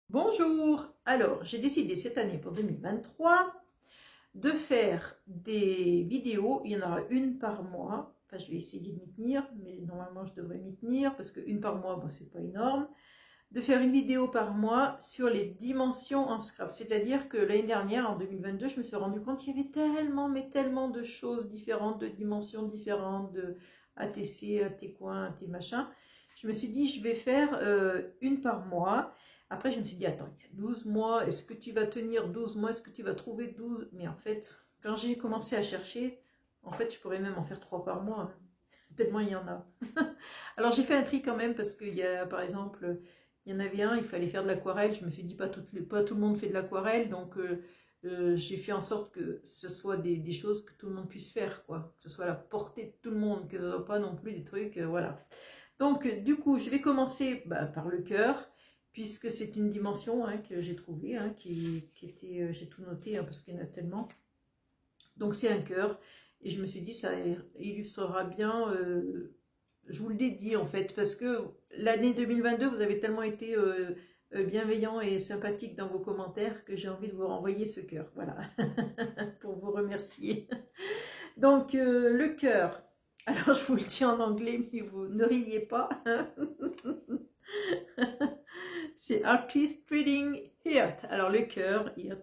Bonjour! Alors, j'ai décidé cette année pour 2023 de faire des vidéos. Il y en aura une par mois. Enfin, je vais essayer de m'y tenir, mais normalement je devrais m'y tenir parce qu'une par mois, bon, c'est pas énorme. De faire une vidéo par mois sur les dimensions en scrap. C'est-à-dire que l'année dernière, en 2022, je me suis rendu compte qu'il y avait tellement, mais tellement de choses différentes, de dimensions différentes, de ATC, AT coin, AT machin. Je me suis dit, je vais faire une par mois. Après, je me suis dit, attends, il y a 12 mois, est-ce que tu vas tenir 12 mois, est-ce que tu vas trouver 12? Mais en fait, quand j'ai commencé à chercher, en fait, je pourrais même en faire 3 par mois, hein, tellement il y en a. Alors, j'ai fait un tri quand même, parce qu'il y a, par exemple, il y en avait un, il fallait faire de l'aquarelle, je me suis dit, pas tout le monde fait de l'aquarelle, donc j'ai fait en sorte que ce soit des choses que tout le monde puisse faire, quoi, que ce soit à la portée de tout le monde, que ce ne soit pas non plus des trucs, voilà. Donc, du coup, je vais commencer par le cœur, puisque c'est une dimension que j'ai trouvée, qui était, j'ai tout noté, parce qu'il y en a tellement. Donc, c'est un cœur, et je me suis dit, ça illustrera bien, je vous le dédie en fait, parce que l'année 2022, vous avez tellement été bienveillant et sympathique dans vos commentaires que j'ai envie de vous renvoyer ce cœur, voilà, pour vous remercier. Donc, le cœur. Alors, je vous le dis en anglais, mais vous ne riez pas. C'est Artist Reading Heart. Alors, le cœur, Heart.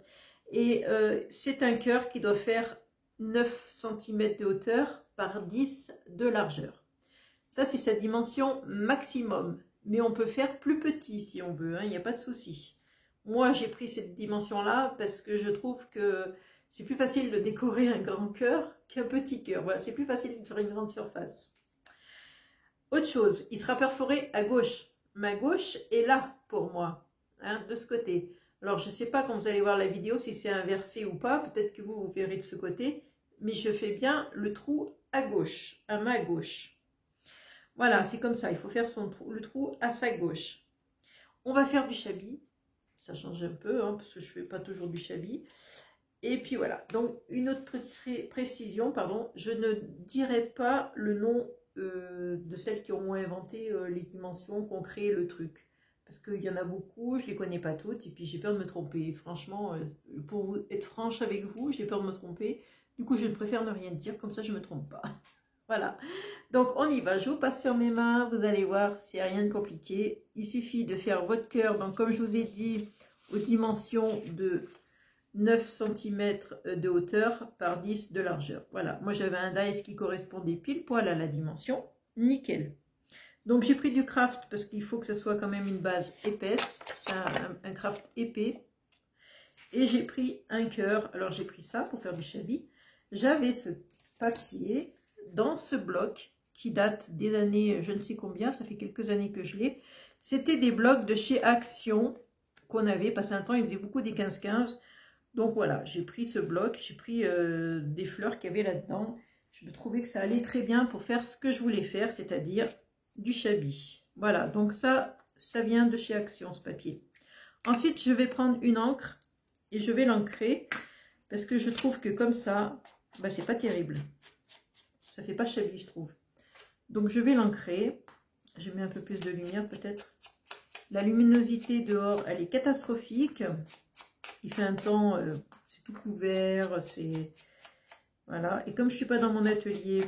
Et c'est un cœur qui doit faire 9 cm de hauteur par 10 de largeur. Ça, c'est sa dimension maximum. Mais on peut faire plus petit si on veut, il n'y a pas de souci. Moi, j'ai pris cette dimension-là parce que je trouve que c'est plus facile de décorer un grand cœur qu'un petit cœur. Voilà, c'est plus facile de faire une grande surface. Autre chose, il sera perforé à gauche. Ma gauche est là pour moi, de ce côté. Alors, je ne sais pas quand vous allez voir la vidéo si c'est inversé ou pas. Peut-être que vous verrez de ce côté. Mais je fais bien le trou à gauche, à ma gauche. Voilà, c'est comme ça. Il faut faire le trou à sa gauche. On va faire du chablis. Ça change un peu, parce que je ne fais pas toujours du chablis. Et puis voilà. Donc, une autre précision, pardon. Je ne dirai pas le nom de celles qui ont inventé les dimensions, qui ont créé le truc. Parce qu'il y en a beaucoup, je ne les connais pas toutes, et puis j'ai peur de me tromper. Franchement, pour être franche avec vous, j'ai peur de me tromper. Du coup, je préfère ne rien dire, comme ça je ne me trompe pas. Voilà. Donc, on y va. Je vous passe sur mes mains, vous allez voir, c'est rien de compliqué. Il suffit de faire votre cœur, donc comme je vous ai dit, aux dimensions de 9 cm de hauteur par 10 de largeur. Voilà, moi j'avais un dies qui correspondait pile poil à la dimension. Nickel. Donc j'ai pris du craft parce qu'il faut que ce soit quand même une base épaisse. C'est un craft épais. Et j'ai pris un cœur. Alors j'ai pris ça pour faire du chablis. J'avais ce papier dans ce bloc qui date des années je ne sais combien. Ça fait quelques années que je l'ai. C'était des blocs de chez Action qu'on avait. Parce qu'un temps, ils faisaient beaucoup des 15-15. Donc voilà, j'ai pris ce bloc, j'ai pris des fleurs qu'il y avait là-dedans. Je trouvais que ça allait très bien pour faire ce que je voulais faire, c'est-à-dire du chablis. Voilà, donc ça vient de chez Action, ce papier. Ensuite, je vais prendre une encre et je vais l'ancrer parce que je trouve que comme ça, c'est pas terrible. Ça fait pas chablis, je trouve. Donc je vais l'ancrer. Je mets un peu plus de lumière peut-être. La luminosité dehors, elle est catastrophique. Il fait un temps, c'est tout couvert, c'est... Voilà. Et comme je ne suis pas dans mon atelier,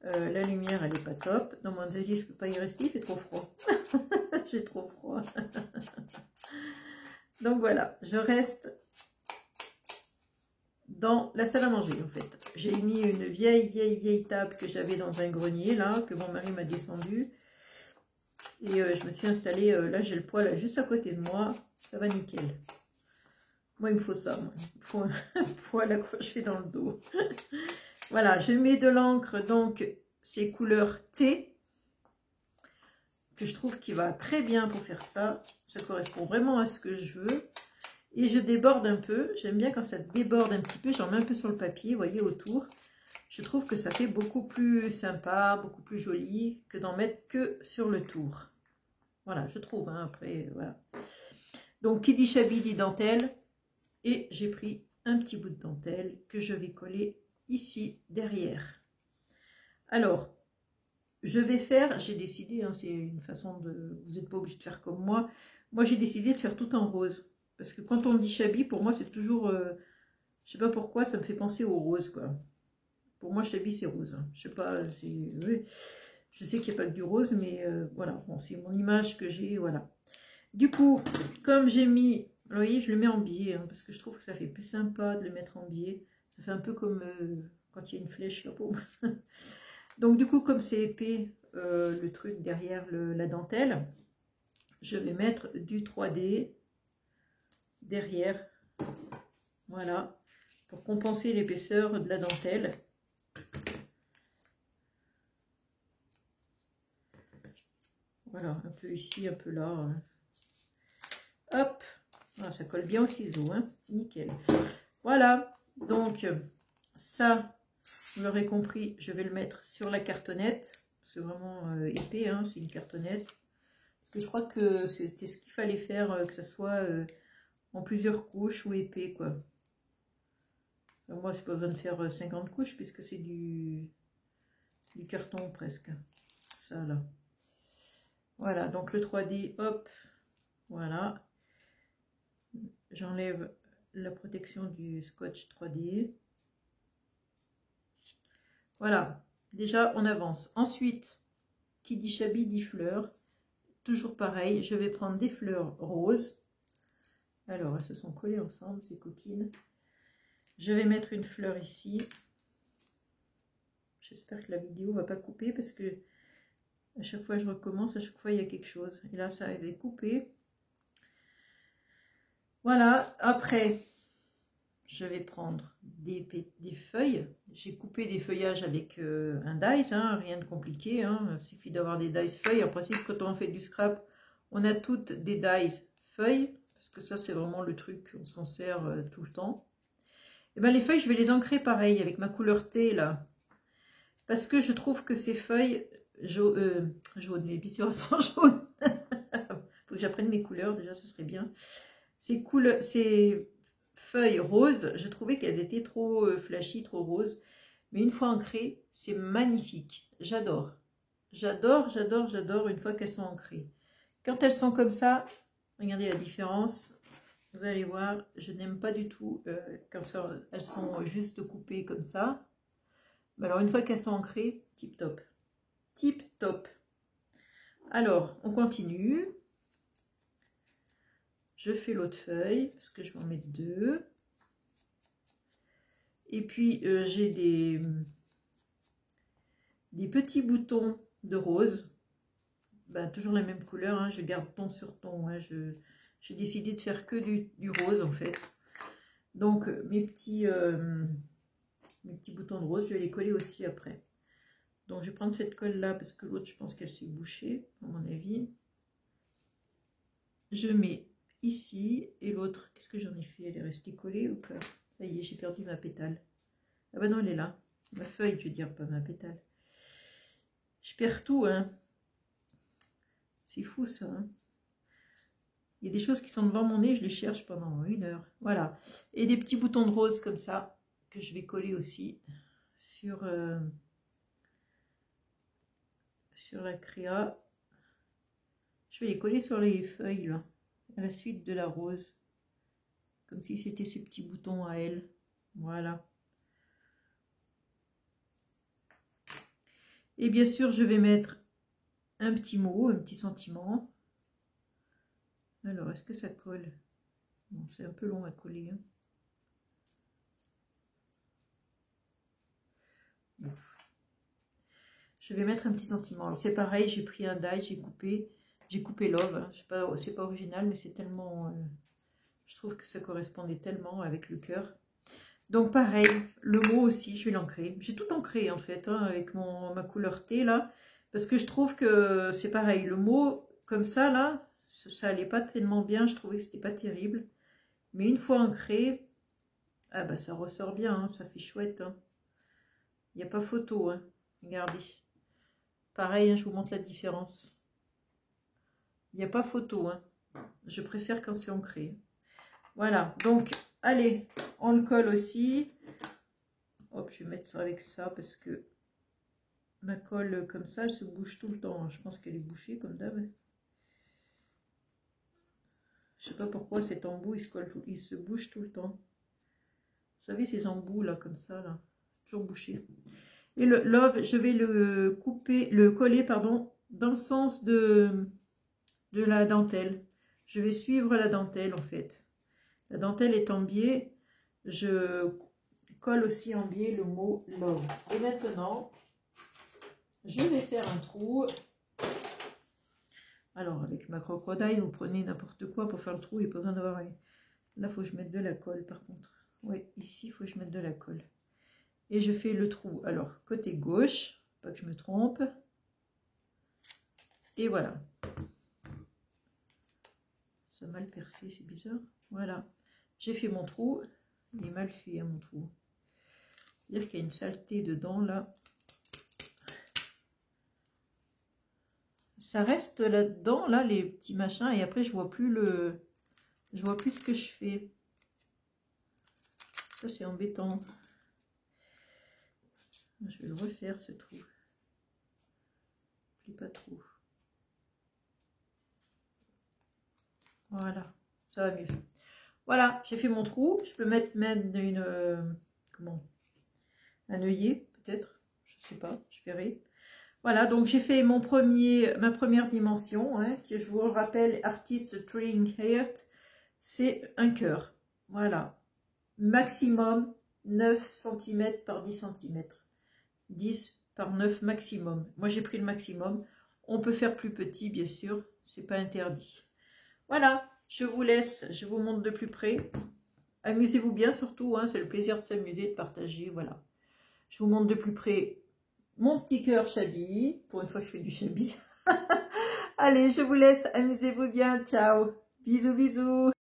la lumière, elle n'est pas top. Dans mon atelier, je ne peux pas y rester, il fait trop froid. J'ai trop froid. Donc voilà, je reste dans la salle à manger, en fait. J'ai mis une vieille table que j'avais dans un grenier, là, que mon mari m'a descendu. Et je me suis installée, là, j'ai le poêle juste à côté de moi. Ça va nickel. Moi, il me faut ça. Moi. Il me faut un poêle accroché dans le dos. Voilà, je mets de l'encre, donc c'est couleur thé, que je trouve qui va très bien pour faire ça. Ça correspond vraiment à ce que je veux. Et je déborde un peu. J'aime bien quand ça déborde un petit peu. J'en mets un peu sur le papier, vous voyez, autour. Je trouve que ça fait beaucoup plus sympa, beaucoup plus joli que d'en mettre que sur le tour. Voilà, je trouve, après, voilà. Donc, qui dit chablis dit dentelle. Et j'ai pris un petit bout de dentelle que je vais coller ici derrière. Alors, je vais faire, j'ai décidé, c'est une façon de, vous n'êtes pas obligé de faire comme moi, Moi, j'ai décidé de faire tout en rose. Parce que quand on me dit Chabi, pour moi, c'est toujours... je sais pas pourquoi, ça me fait penser au rose, quoi. Pour moi, Chabi, c'est rose. Hein. Je sais pas, oui. Je sais qu'il n'y a pas que du rose, mais voilà. Bon, c'est mon image que j'ai, voilà. Du coup, comme j'ai mis... Vous voyez, je le mets en biais, hein, parce que je trouve que ça fait plus sympa de le mettre en biais. Ça fait un peu comme quand il y a une flèche là-haut. Donc, du coup, comme c'est épais, le truc derrière la dentelle, je vais mettre du 3D derrière, voilà, pour compenser l'épaisseur de la dentelle. Voilà, un peu ici, un peu là. Hein. Hop, ah, ça colle bien au ciseau, hein. Nickel. Voilà, donc ça, vous l'aurez compris, je vais le mettre sur la cartonnette. C'est vraiment épais, hein, c'est une cartonnette. Parce que je crois que c'était ce qu'il fallait faire, que ça soit en plusieurs couches ou épais, quoi. Alors moi, c'est pas besoin de faire 50 couches, puisque c'est du carton presque. Ça, là. Voilà, donc le 3D, hop, voilà. J'enlève la protection du scotch 3D. Voilà, déjà on avance. Ensuite, qui dit Chabi dit fleurs. Toujours pareil, je vais prendre des fleurs roses. Alors, elles se sont collées ensemble, ces coquines. Je vais mettre une fleur ici. J'espère que la vidéo va pas couper parce que à chaque fois je recommence, à chaque fois il y a quelque chose. Et là, ça avait coupé. Voilà, après, je vais prendre des feuilles. J'ai coupé des feuillages avec un dies, hein, rien de compliqué. Hein. Il suffit d'avoir des dies feuilles. En principe, quand on fait du scrap, on a toutes des dies feuilles. Parce que ça, c'est vraiment le truc, on s'en sert tout le temps. Et bien, les feuilles, je vais les ancrer pareil, avec ma couleur thé, là. Parce que je trouve que ces feuilles jaunes, mais bien sûr, elles sont jaunes. Faut que j'apprenne mes couleurs, déjà, ce serait bien. Ces feuilles roses, je trouvais qu'elles étaient trop flashy, trop roses. Mais une fois ancrées, c'est magnifique. J'adore. J'adore, j'adore, j'adore une fois qu'elles sont ancrées. Quand elles sont comme ça, regardez la différence. Vous allez voir, je n'aime pas du tout quand elles sont juste coupées comme ça. Mais alors une fois qu'elles sont ancrées, tip top. Tip top. Alors, on continue. Je fais l'autre feuille, parce que je vais en mettre deux. Et puis, j'ai des petits boutons de rose. Ben, toujours la même couleur, hein, je garde ton sur ton. Hein, j'ai décidé de faire que du rose, en fait. Donc, mes petits boutons de rose, je vais les coller aussi après. Donc, je vais prendre cette colle-là, parce que l'autre, je pense qu'elle s'est bouchée, à mon avis. Je mets ici, et l'autre, qu'est-ce que j'en ai fait? Elle est restée collée ou pas? Ça y est, j'ai perdu ma pétale. Ah ben non, elle est là. Ma feuille, je veux dire, pas ma pétale. Je perds tout, hein. C'est fou, ça. Hein. Il y a des choses qui sont devant mon nez, je les cherche pendant 1 heure. Voilà. Et des petits boutons de rose comme ça, que je vais coller aussi sur la créa. Je vais les coller sur les feuilles, là, à la suite de la rose. Comme si c'était ces petits boutons à elle. Voilà. Et bien sûr, je vais mettre un petit mot, un petit sentiment. Alors, est-ce que ça colle? Bon, c'est un peu long à coller. Hein. Bon. Je vais mettre un petit sentiment. Alors, c'est pareil, j'ai pris un die, j'ai coupé love. Hein. C'est pas original, mais c'est tellement... je trouve que ça correspondait tellement avec le cœur. Donc, pareil, le mot aussi, je vais l'ancrer. J'ai tout ancré, en fait, hein, avec ma couleur thé, là. Parce que je trouve que c'est pareil. Le mot, comme ça, là, ça allait pas tellement bien. Je trouvais que c'était pas terrible. Mais une fois ancré, ah bah ça ressort bien, hein, ça fait chouette. Hein. Il n'y a pas photo, hein. Regardez. Pareil, hein, je vous montre la différence. Il n'y a pas photo, hein. Je préfère quand c'est ancré. Voilà, donc, allez, on le colle aussi. Hop, je vais mettre ça avec ça parce que ma colle comme ça, elle se bouge tout le temps. Je pense qu'elle est bouchée comme d'hab. Je sais pas pourquoi cet embout il se bouge tout le temps. Vous savez ces embouts là comme ça là, toujours bouché. Et le love, je vais le coller pardon dans le sens de la dentelle. Je vais suivre la dentelle en fait. La dentelle est en biais. Je colle aussi en biais le mot love. Et maintenant, je vais faire un trou. Alors, avec ma crocodile, vous prenez n'importe quoi pour faire le trou. Il n'y a pas besoin d'avoir... Là, il faut que je mette de la colle, par contre. Oui, ici, il faut que je mette de la colle. Et je fais le trou. Alors, côté gauche, pas que je me trompe. Et voilà. Ça a mal percé, c'est bizarre. Voilà. J'ai fait mon trou. Il est mal fait, hein, mon trou. C'est-à-dire qu'il y a une saleté dedans, là. Ça reste là-dedans, là, les petits machins, et après je vois plus ce que je fais. Ça c'est embêtant. Je vais le refaire ce trou. Plus pas trop. Voilà, ça va mieux. Voilà, j'ai fait mon trou. Je peux mettre même un œillet peut-être. Je sais pas, je verrai. Voilà, donc j'ai fait ma première dimension, hein, que je vous rappelle, Artist Trilling Heart, c'est un cœur. Voilà, maximum 9 cm par 10 cm. 10 par 9 maximum. Moi j'ai pris le maximum. On peut faire plus petit, bien sûr, c'est pas interdit. Voilà, je vous laisse, je vous montre de plus près. Amusez-vous bien surtout, hein, c'est le plaisir de s'amuser, de partager, voilà. Je vous montre de plus près mon petit cœur Chabi. Pour une fois, je fais du Chabi. Allez, je vous laisse. Amusez-vous bien. Ciao. Bisous, bisous.